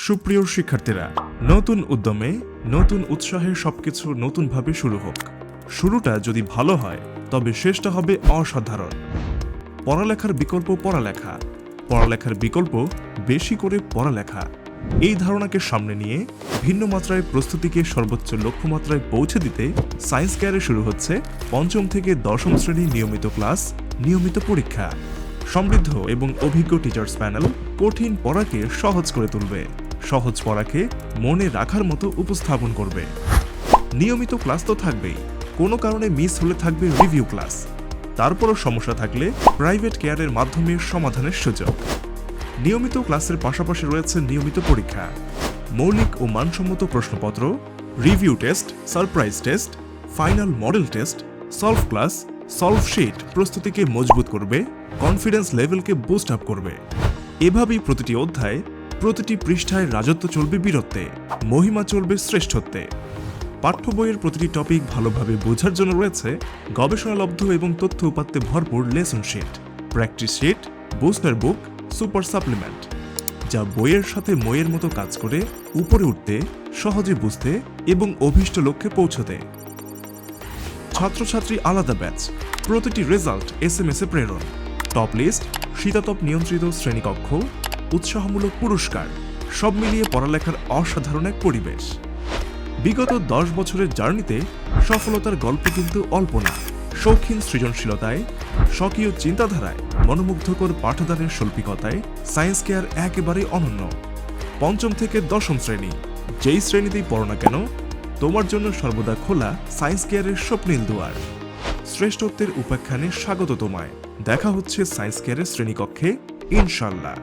সুপ্রিয় শিক্ষার্থীরা, নতুন উদ্যমে নতুন উৎসাহে সবকিছু নতুনভাবে শুরু হোক। শুরুটা যদি ভালো হয় তবে শেষটা হবে অসাধারণ। পড়ালেখার বিকল্প পড়ালেখা, পড়ালেখার বিকল্প বেশি করে পড়ালেখা, এই ধারণাকে সামনে নিয়ে ভিন্ন মাত্রায় প্রস্তুতিকে সর্বোচ্চ লক্ষ্যমাত্রায় পৌঁছে দিতে সায়েন্স কেয়ারে শুরু হচ্ছে পঞ্চম থেকে দশম শ্রেণীর নিয়মিত ক্লাস, নিয়মিত পরীক্ষা। সমৃদ্ধ এবং অভিজ্ঞ টিচার্স প্যানেল কঠিন পড়াকে সহজ করে তুলবে, সহজ পড়াকে মনে রাখার মতো উপস্থাপন করবে। নিয়মিত ক্লাস তো থাকবেই, কোনো কারণে মিস হলে থাকবে রিভিউ ক্লাস, তারপরও সমস্যা থাকলে প্রাইভেট কেয়ারের মাধ্যমে সমাধানের সুযোগ। নিয়মিত ক্লাসের পাশাপাশি রয়েছে নিয়মিত পরীক্ষা, মৌলিক ও মানসম্মত প্রশ্নপত্র, review test, surprise test, final model test, solve class, solve sheet প্রস্তুতিকে মজবুত করবে, কনফিডেন্স লেভেলকে বুস্ট আপ করবে। এভাবেই প্রতিটি অধ্যায়, প্রতিটি পৃষ্ঠায় রাজত্ব চলবে বীরত্বে, মহিমা চলবে শ্রেষ্ঠত্বে। পাঠ্য বইয়ের প্রতিটি টপিক ভালোভাবে বোঝার জন্য রয়েছে গবেষণালব্ধ এবং তথ্য উপাত্তে ভরপুর lesson sheet, practice sheet, booster book, super supplement, যা বইয়ের সাথে মইয়ের মতো কাজ করে উপরে উঠতে, সহজে বুঝতে এবং অভীষ্ট লক্ষ্যে পৌঁছতে। ছাত্রছাত্রী আলাদা ব্যাচ, প্রতিটি রেজাল্ট SMS এ প্রেরণ, টপ লিস্ট, শীতাতপ নিয়ন্ত্রিত শ্রেণীকক্ষ, উৎসাহমূলক পুরস্কার, সব মিলিয়ে পড়ালেখার অসাধারণ এক পরিবেশ। বিগত 10 বছরের জার্নিতে সফলতার গল্প কিন্তু অল্প না। শৌখিন সৃজনশীলতায়, স্বকীয় চিন্তাধারায়, মনোমুগ্ধকর পাঠদানের শৈল্পিকতায় সায়েন্স কেয়ার একেবারেই অনন্য। পঞ্চম থেকে দশম শ্রেণী, যেই শ্রেণীতেই পড়ো না কেন, তোমার জন্য সর্বদা খোলা সায়েন্স কেয়ারের স্বপ্নিল দুয়ার। শ্রেষ্ঠত্বের উপাখ্যানে স্বাগত তোমায়। দেখা হচ্ছে সায়েন্স কেয়ারের শ্রেণীকক্ষে, ইনশাল্লাহ।